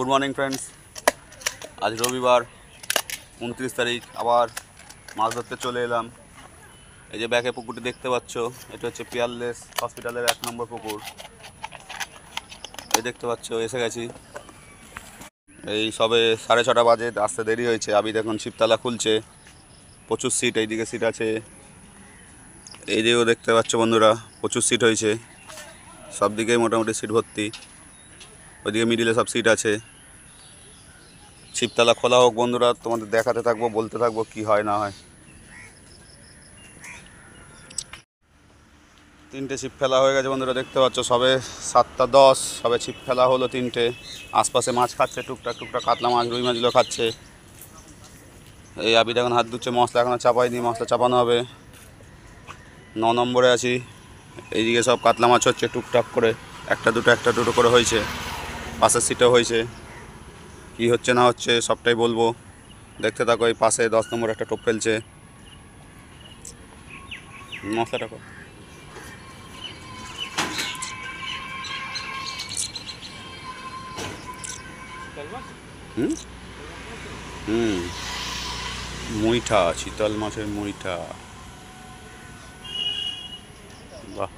Good morning friends. आज रविवार 29 तारीख আবার মাছ ধরতে চলে এলাম। এই যে ব্যাকে পুকুরটি দেখতে পাচ্ছ, এটা হচ্ছে পিয়ারলেস হসপিটালের 1 নম্বর পুকুর। এই দেখতে পাচ্ছ এসে গেছি। এই সবে 6:30 বাজে, আসতে দেরি হয়েছে। আবি দেখুন শিবতলা খুলছে, প্রচুর সিট, এইদিকে সিট আছে, এই দিকেও দেখতে পাচ্ছ বন্ধুরা প্রচুর সিট হয়েছে, সব দিকেই মোটামুটি সিট ভর্তি। ওইদিকে মিডিলে সব সিট আছে। শিবতলা খোলা হোক বন্ধুরা, তোমাদের দেখাতে থাকবো, বলতে থাকবো কি হয় না হয়। 3টে ছিপ ফেলা হয়ে গেছে বন্ধুরা, দেখতে পাচ্ছ সবে 7:10, সবে ছিপ ফেলা হলো 3টে। আশপাশে মাছ খাচ্ছে টুকটাক টুকটাক, কাতলা মাছ রুই মাছগুলো খাচ্ছে। এই আবিদ এখন হাত ধুচ্ছে, মশলা এখনও চাপাইনি, মশলা চাপানো হবে। 9 নম্বরে আছি। এইদিকে সব কাতলা মাছ হচ্ছে টুকটাক করে, একটা দুটো করে হয়েছে, পাশের সিটেও হয়েছে। কি হচ্ছে না হচ্ছে সবটাই বলবো, দেখতে থাকো। এই পাশে 10 নম্বর একটা টোপ ফেলছে, মশলাটা কর। মুইঠা, চিতল মাছের মুইঠা, বাহ।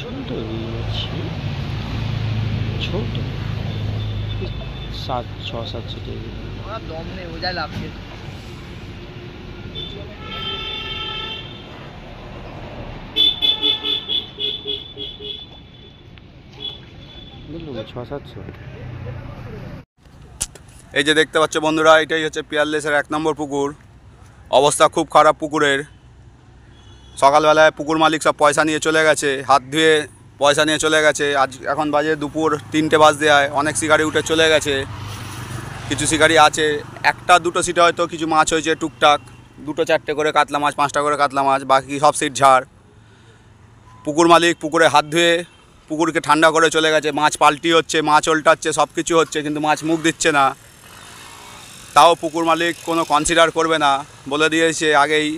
ছোট নিয়েছি, ছোট 6-7 ছিটে দম নেই, ও যায় লাভ খেয়ে। বুঝলো 6-700। এই যে দেখতে পাচ্ছ বন্ধুরা, এটাই হচ্ছে পিয়ারলেসের 1 নম্বর পুকুর। অবস্থা খুব খারাপ পুকুরের। সকালবেলায় পুকুর মালিক সব পয়সা নিয়ে চলে গেছে, হাত ধুয়ে পয়সা নিয়ে চলে গেছে। এখন বাজে দুপুর 3টে বাজতে যায়, অনেক শিকারি উঠে চলে গেছে, কিছু শিকারি আছে। 1-2 সিটে হয়তো কিছু মাছ হয়েছে টুকটাক, 2-4টে করে কাতলা মাছ, 5টা করে কাতলা মাছ, বাকি সব সিট ঝাড়। পুকুর মালিক পুকুরে হাত ধুয়ে পুকুরকে ঠান্ডা করে চলে গেছে। মাছ পাল্টি হচ্ছে, মাছ উল্টাচ্ছে, সব কিছু হচ্ছে, কিন্তু মাছ মুখ দিচ্ছে না। তাও পুকুর মালিক কোনো কনসিডার করবে না, বলে দিয়েছে আগেই।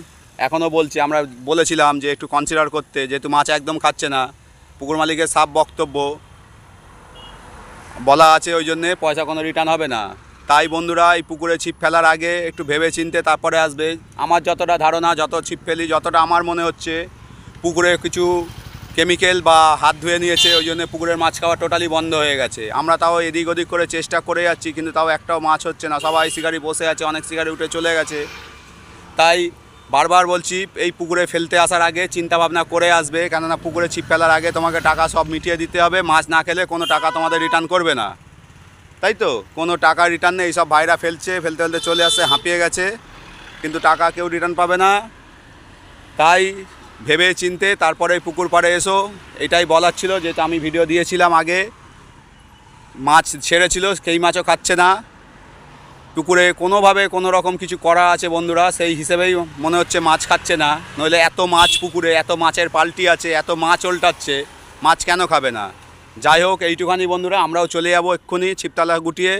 এখনও বলছি, আমরা বলেছিলাম যে একটু কনসিডার করতে, যেহেতু মাছ একদম খাচ্ছে না। পুকুর মালিকের সাফ বক্তব্য বলা আছে, ওই জন্যে পয়সা কোনো রিটার্ন হবে না। তাই বন্ধুরা, এই পুকুরে ছিপ ফেলার আগে একটু ভেবে চিনতে তারপরে আসবে। আমার যতটা ধারণা, যত ছিপ ফেলি, যতটা আমার মনে হচ্ছে, পুকুরে কিছু কেমিক্যাল বা হাত ধুয়ে নিয়েছে, ওই জন্য পুকুরের মাছ খাওয়া টোটালি বন্ধ হয়ে গেছে। আমরা তাও এদিক ওদিক করে চেষ্টা করে যাচ্ছি, কিন্তু তাও একটাও মাছ হচ্ছে না। সবাই শিকারি বসে আছে, অনেক শিকারি উঠে চলে গেছে। তাই বারবার বলছি, এই পুকুরে ফেলতে আসার আগে চিন্তা ভাবনা করে আসবে, কেননা পুকুরে ছিপ ফেলার আগে তোমাকে টাকা সব মিটিয়ে দিতে হবে। মাছ না খেলে কোনো টাকা তোমাদের রিটার্ন করবে না, তাই তো? কোনো টাকা রিটার্ন নেই। সব ভাইরা ফেলছে, ফেলতে ফেলতে চলে আসছে, হাঁপিয়ে গেছে, কিন্তু টাকা কেউ রিটার্ন পাবে না। তাই ভেবে চিনতে তারপরে পুকুর পাড়ে এসো, এটাই বলার ছিল। যেটা আমি ভিডিও দিয়েছিলাম আগে, মাছ ছেড়েছিল, সেই মাছও খাচ্ছে না। পুকুরে কোনোভাবে কোনো রকম কিছু করা আছে বন্ধুরা, সেই হিসেবেই মনে হচ্ছে মাছ খাচ্ছে না। নইলে এত মাছ পুকুরে, এত মাছের পাল্টি আছে, এত মাছ উল্টাচ্ছে, মাছ কেন খাবে না? যাই হোক, এইটুখানি বন্ধুরা, আমরাও চলে যাবো এক্ষুনি ছিপতলা গুটিয়ে।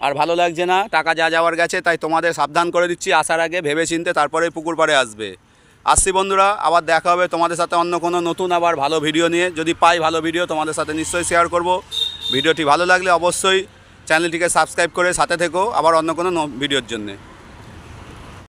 আর ভালো লাগছে না, টাকা যা যাওয়ার গেছে। তাই তোমাদের সাবধান করে দিচ্ছি, আসার আগে ভেবে চিনতে তারপরে পুকুর পাড়ে আসবে। আসছি বন্ধুরা, আবার দেখা হবে তোমাদের সাথে অন্য কোনো নতুন আবার ভালো ভিডিও নিয়ে। যদি পাই ভালো ভিডিও, তোমাদের সাথে নিশ্চয়ই শেয়ার করব। ভিডিওটি ভালো লাগলে অবশ্যই চ্যানেলটিকে সাবস্ক্রাইব করে সাথে থেকো আবার অন্য কোনো ভিডিওর জন্যে।